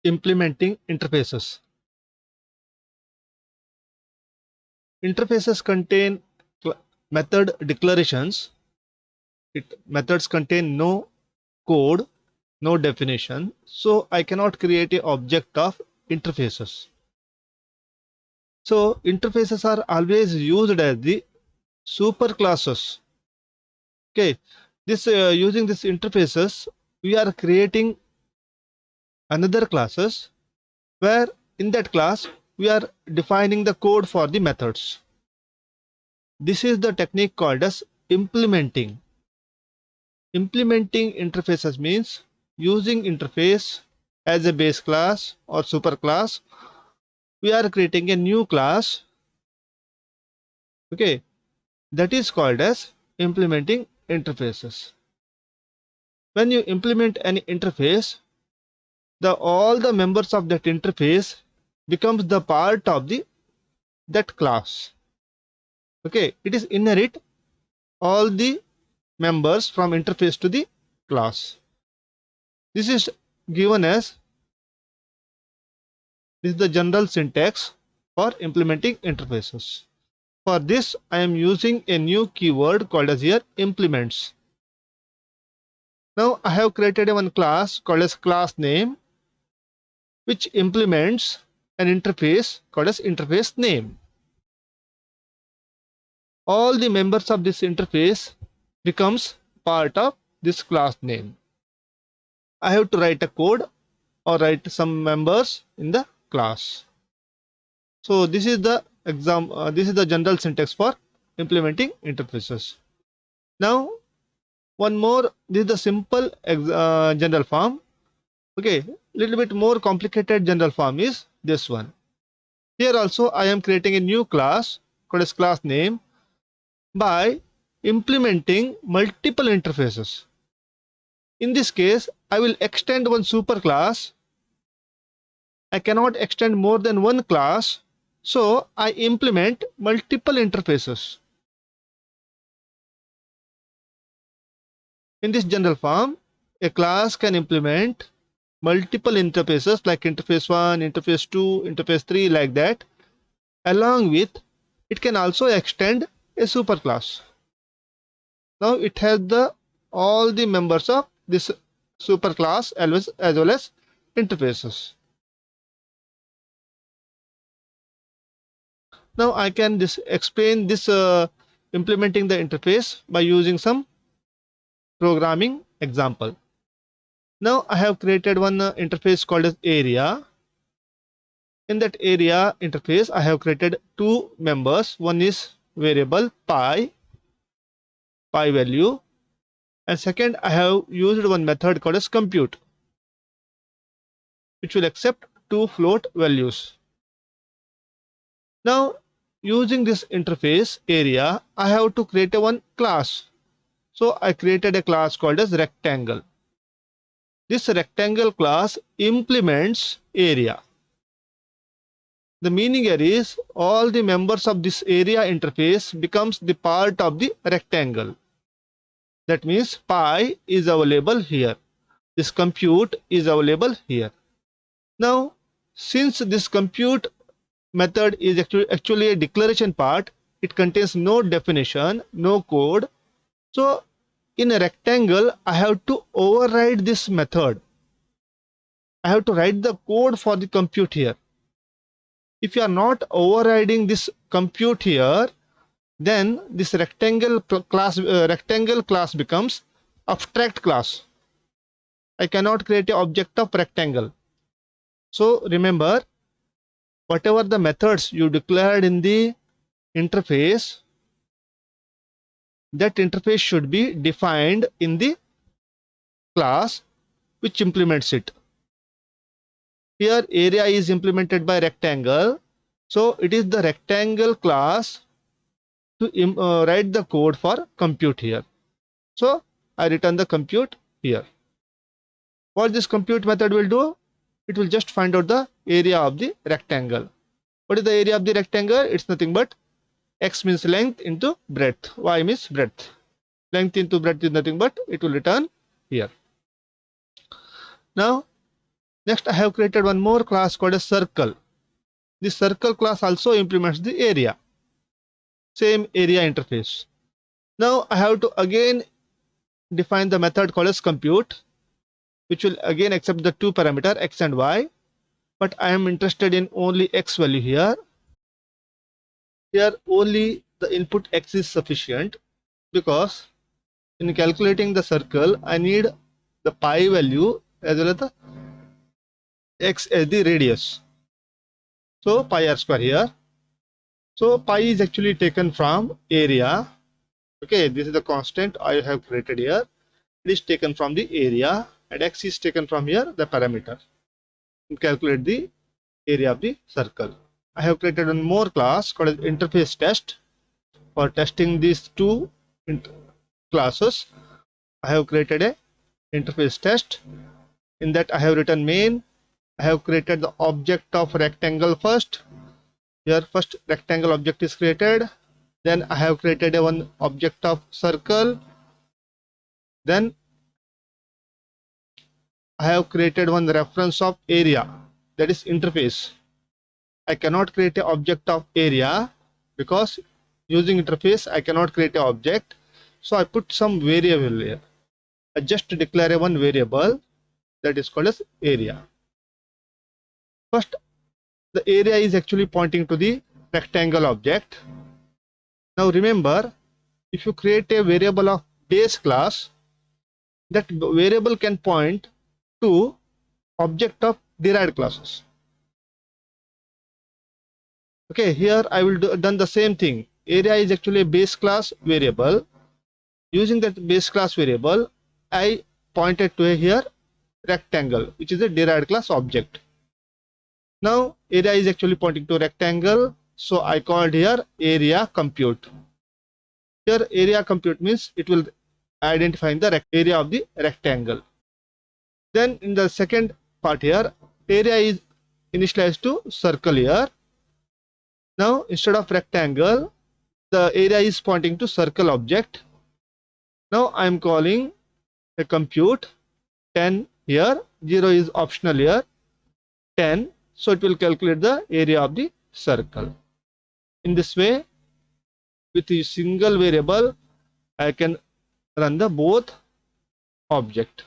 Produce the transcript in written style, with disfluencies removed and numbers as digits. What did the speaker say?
Implementing interfaces. Interfaces contain method declarations. Methods contain no code, no definition, so I cannot create a object of interfaces. So interfaces are always used as the superclasses. Okay, this using this interfaces, we are creating another classes where in that class we are defining the code for the methods. This is the technique called as implementing. Implementing interfaces means using interface as a base class or superclass. We are creating a new class, okay, that is called as implementing interfaces. When you implement any interface, all the members of that interface becomes the part of that class. Okay, it is inherit all the members from interface to the class. This is given as this is the general syntax for implementing interfaces. For this, I am using a new keyword called as here implements. Now I have created one class called as class name, which implements an interface called as interface name. All the members of this interface becomes part of this class name. I have to write a code or write some members in the class. So this is the this is the general syntax for implementing interfaces. Now one more, this is the simple general form. Okay, little bit more complicated general form is this one. Here also I am creating a new class called as class name by implementing multiple interfaces. In this case, I will extend one superclass. I cannot extend more than one class, so I implement multiple interfaces. In this general form, a class can implement multiple interfaces like interface 1, interface 2, interface 3, like that. Along with, it can also extend a superclass. Now it has all the members of this superclass as well as interfaces. Now I can explain this implementing the interface by using some programming example. Now I have created one interface called as area. In that area interface, I have created two members. One is variable pi value, and second I have used one method called as compute, which will accept two float values. Now using this interface area, I have to create one class. So I created a class called as rectangle. This rectangle class implements area. The meaning here is all the members of this area interface becomes the part of the rectangle. That means pi is available here. This compute is available here. Now, since this compute method is actually a declaration part, it contains no definition, no code. So in a rectangle, I have to override this method. I have to write the code for the compute here. If you are not overriding this compute here, then this rectangle class becomes abstract class. I cannot create an object of rectangle. So remember, whatever the methods you declared in the interface, that interface should be defined in the class which implements it. Here area is implemented by rectangle, so it is the rectangle class to write the code for compute here. So I return the compute here. What this compute method will do? It will just find out the area of the rectangle. What is the area of the rectangle? It's nothing but x means length into breadth, y means breadth. Length into breadth is nothing but it will return here. Now Next, I have created one more class called a circle. The circle class also implements the area. Same area interface. Now I have to again define the method called as compute, which will again accept the two parameter x and y, but I am interested in only x value here. Here only the input x is sufficient, because in calculating the circle I need the pi value as well as the x as the radius. So pi r square here. So pi is actually taken from area. Okay, this is the constant I have created here. It is taken from the area, and x is taken from here, the parameter. Calculate the area of the circle. I have created one more class called interface test for testing these two classes. I have created a interface test. In that I have written main. I have created the object of rectangle first. Here first rectangle object is created. Then I have created a one object of circle. Then I have created one reference of area, that is interface. I cannot create an object of area because using interface I cannot create an object. So I put some variable here. I just declare a one variable that is called as area. First, the area is actually pointing to the rectangle object. Now remember, if you create a variable of base class, that variable can point to object of derived classes. Okay, here I will done the same thing. Area is actually a base class variable. Using that base class variable, I pointed to here rectangle, which is a derived class object. Now area is actually pointing to rectangle, so I called here area compute. Here area compute means it will identify the area of the rectangle. Then in the second part here, area is initialized to circle here. Now instead of rectangle, the area is pointing to circle object. Now I am calling a compute 10 here, 0 is optional here, 10, so it will calculate the area of the circle. In this way, with a single variable I can run the both object.